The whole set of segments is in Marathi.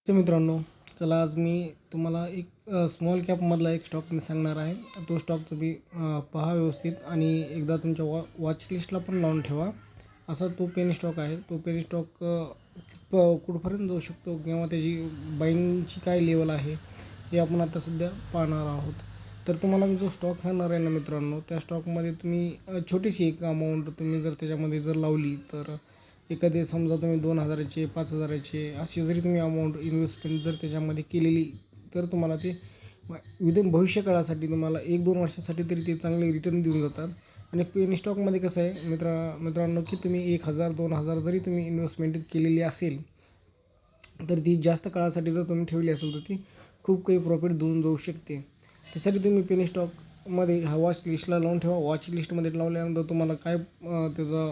तर मित्रांनो, चला आज मी तुम्हाला एक स्मॉल कॅपमधला एक स्टॉक मी सांगणार आहे. तो स्टॉक तुम्ही पहा व्यवस्थित आणि एकदा तुमच्या वॉच लिस्टला पण लावून ठेवा. असा तो पेनी स्टॉक आहे. तो पेनी स्टॉक कुठपर्यंत जाऊ शकतो किंवा त्याची बाईंगची काय लेवल आहे हे आपण आता सध्या पाहणार आहोत. तर तुम्हाला मी जो स्टॉक सांगणार आहे ना मित्रांनो, त्या स्टॉकमध्ये तुम्ही छोटीशी एक अमाऊंट तुम्ही जर त्याच्यामध्ये जर लावली तर एखादी समजा तुम्ही 2,000चे 5,000चे अशी जरी तुम्ही अमाऊंट इन्व्हेस्टमेंट जर त्याच्यामध्ये केलेली तर तुम्हाला ते विदिन भविष्यकाळासाठी तुम्हाला 1-2 वर्षासाठी तरी ते चांगले रिटर्न देऊन जातात. आणि पेनी स्टॉकमध्ये कसं आहे मित्रांनो की तुम्ही 1,000 2,000 जरी तुम्ही इन्व्हेस्टमेंट केलेली असेल तर ती जास्त काळासाठी जर तुम्ही ठेवली असेल तर ती खूप काही प्रॉफिट देऊन जाऊ शकते. त्यासाठी तुम्ही पेनी स्टॉकमध्ये हा वॉच लिस्टला लावून ठेवा. वॉच लिस्टमध्ये लावल्यानंतर तुम्हाला काय त्याचा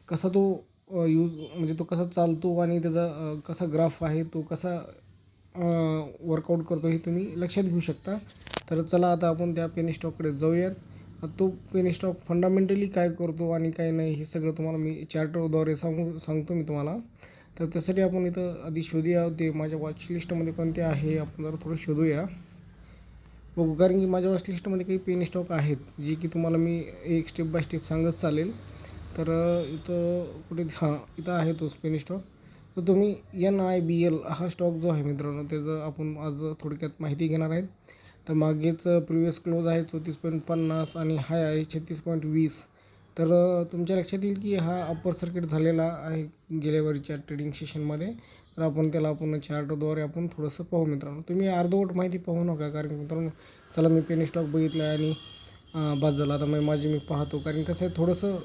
कसा तो यूज म्हणजे तो कसा चालतो आणि त्याचा कसा ग्राफ आहे तो कसा वर्कआउट करतो हे तुम्ही लक्षात घेऊ शकता. तर चला आता आपण त्या पेनी स्टॉककडे जाऊयात. तो पेनी स्टॉक फंडामेंटली काय करतो आणि काय नाही हे सगळं तुम्हाला मी चार्टद्वारे सांगतो मी तुम्हाला. तर त्यासाठी आपण इथं आधी शोधूया ते माझ्या वॉच लिस्टमध्ये कोणते आहे आपण जरा थोडं शोधूया बघू. कारण की माझ्या वॉच लिस्टमध्ये काही पेनी स्टॉक आहेत जी की तुम्हाला मी एक स्टेप बाय स्टेप सांगत चालेल. तर इथं कुठे इथं आहे तो पेनी स्टॉक. तर तुम्ही NIBL हा स्टॉक जो आहे मित्रांनो त्याचं आपण आज थोडक्यात माहिती घेणार आहे. तर मागेच प्रिव्हियस क्लोज आहे 34.50 आणि हाय आहे 36.20. तर तुमच्या लक्षात येईल की हा अप्पर सर्किट झालेला आहे गेल्यावरच्या ट्रेडिंग सेशनमध्ये. तर आपण चार्टद्वारे आपण थोडंसं पाहू मित्रांनो. तुम्ही अर्धवट माहिती पाहू नका कारण मित्रांनो चला मी पेनी स्टॉक बघितला आहे आणि बाद झाला आता मी पाहतो. कारण कसं आहे थोडंसं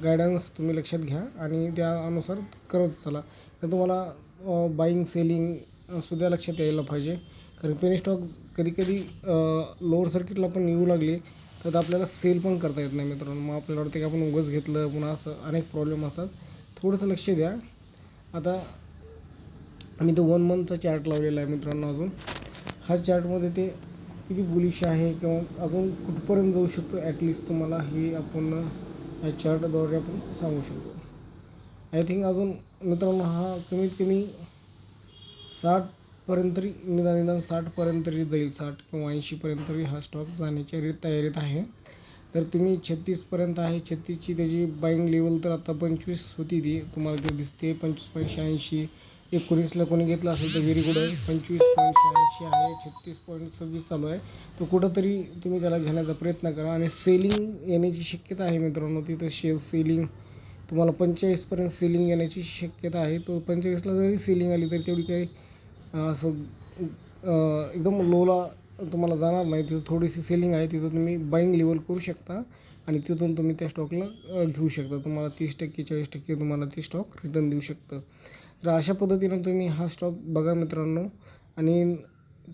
गायडन्स तुम्ही लक्षात घ्या आणि त्या अनुसार करत चला. तर तुम्हाला बाईंग सेलिंग सुद्धा लक्षात यायला पाहिजे. कारण पेनी स्टॉक कधी लोअर सर्किटला पण येऊ लागले तर आपल्याला सेल पण करता येत नाही मित्रांनो. मग आपल्याला वाटतं की आपण उगाच घेतलं पुन्हा असं अनेक प्रॉब्लेम असतात. थोडंसं लक्ष द्या. आता आम्ही तो 1 मंथचा चार्ट लावलेला आहे मित्रांनो. अजून हा चार्टमध्ये ते किती बुलिश आहे किंवा अजून कुठपर्यंत जाऊ शकतो ॲटलिस्ट तुम्हाला हे आपण या चार्टद्वारे आपण सांगू शकतो. आय थिंक अजून मित्रांनो हा कमीत कमी 60पर्यंत तरी निदान 60पर्यंत तरी जाईल. 60 किंवा 80पर्यंत तरी हा स्टॉक जाण्याच्या तयारीत आहे. तर तुम्ही 36पर्यंत आहे. 36ची त्याची बाईंग लेवल तर आता 25 होती ती तुम्हाला ते दिसते. 25.86 19ला कोणी घेतलं असेल तर व्हेरी गुड आहे. 25.86 आहे. 36.26 चालू आहे. तर कुठंतरी तुम्ही त्याला घेण्याचा प्रयत्न करा आणि सेलिंग येण्याची शक्यता आहे मित्रांनो. तिथं सेलिंग तुम्हाला 45पर्यंत सेलिंग येण्याची शक्यता आहे. तो 45ला जरी सेलिंग आली तरी तेवढी काही असं एकदम लोला तुम्हाला जाणार नाही. तिथं थोडीशी सेलिंग आहे. तिथं तुम्ही बाईंग लेवल करू शकता आणि तिथून तुम्ही त्या स्टॉकला घेऊ शकता. तुम्हाला 30% 40% तुम्हाला ते स्टॉक रिटर्न देऊ शकतं. तर अशा पद्धतीनं तुम्ही हा स्टॉक बघा मित्रांनो आणि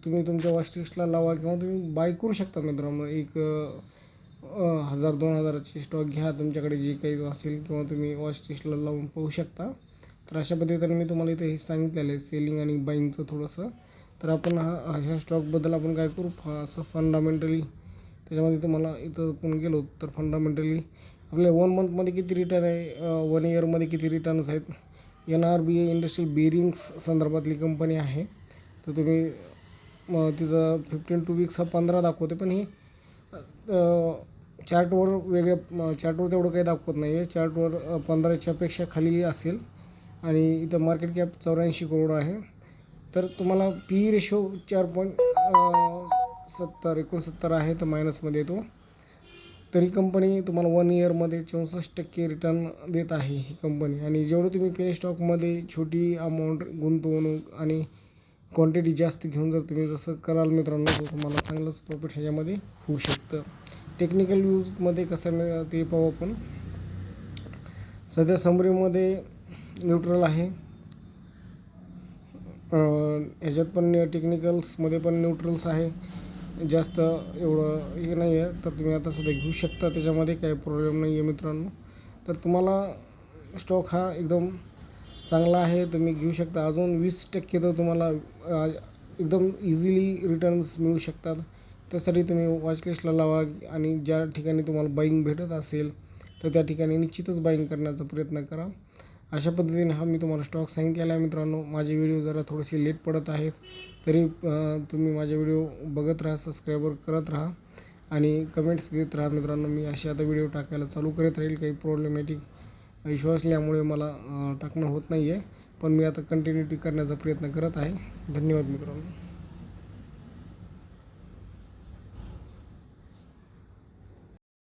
तुम्ही तुमच्या वॉच लिस्टला लावा किंवा तुम्ही बाय करू शकता मित्रांनो. एक 1,000-2,000चे स्टॉक घ्या तुमच्याकडे जे काही असेल किंवा तुम्ही वॉच लिस्टला लावून पाहू शकता. तर अशा पद्धतीने मी तुम्हाला इथे हे सांगितलेलं आहे सेलिंग आणि बाईंगचं थोडंसं. तर आपण ह्या स्टॉकबद्दल आपण काय करू असं फंडामेंटली त्याच्यामध्ये तुम्हाला इथं आपण गेलो तर फंडामेंटली आपल्या 1 मंथमध्ये किती रिटर्न आहे 1 इयरमध्ये किती रिटर्न्स आहेत. NRBA इंडस्ट्रियल बेरिंग्स संदर्भातली कंपनी आहे. तर तुम्ही तिचं 15 वीक्स हा 15 दाखवते पण ही चार्टवर चार्टवर तेवढं काही दाखवत नाही आहे. चार्टवर 15च्या पेक्षा खाली असेल आणि इथं मार्केट कॅप 84 करोड आहे. तर तुम्हाला PE रेशो 4.69 आहे तर मायनसमध्ये येतो. तरी कंपनी तुम्हाला 1 इयरमध्ये 64% रिटर्न देत आहे ही कंपनी. आणि जेवढं तुम्ही पेनी स्टॉकमध्ये छोटी अमाऊंट गुंतवणूक आणि क्वांटिटी जास्त घेऊन जर तुम्ही जसं कराल मित्रांनो तर तुम्हाला चांगलंच प्रॉफिट ह्याच्यामध्ये होऊ शकतं. टेक्निकल यूजमध्ये कसं ते पाहू आपण. सध्या समरीमध्ये न्यूट्रल आहे. ह्याच्यात पण टेक्निकल्समध्ये पण न्यूट्रल्स आहे. जास्त एवढं हे नाही आहे. तर तुम्ही आता सध्या घेऊ शकता त्याच्यामध्ये काही प्रॉब्लेम नाही आहे मित्रांनो. तर तुम्हाला स्टॉक हा एकदम चांगला आहे तुम्ही घेऊ शकता. अजून 20% तर तुम्हाला एकदम इझिली रिटर्न्स मिळू शकतात. त्यासाठी तुम्ही वॉच लिस्टला लावा आणि ज्या ठिकाणी तुम्हाला बाईंग भेटत असेल तर त्या ठिकाणी निश्चितच बाईंग करण्याचा प्रयत्न करा. अशा पद्धतीने हा मी तुम्हाला स्टॉक सांगितलेला आहे मित्रांनो. माझे व्हिडिओ जरा थोडेसे लेट पडत आहेत, तरी तुम्ही माझे व्हिडिओ बघत राहा, सबस्क्राईबर करत राहा आणि कमेंट्स देत राहा मित्रांनो. मी असे आता व्हिडिओ टाकायला चालू करत राहील. काही प्रॉब्लेमॅटिक इश्यू असल्यामुळे मला टाकणं होत नाही आहे, पण मी आता कंटिन्युटी करण्याचा प्रयत्न करत आहे. धन्यवाद मित्रांनो.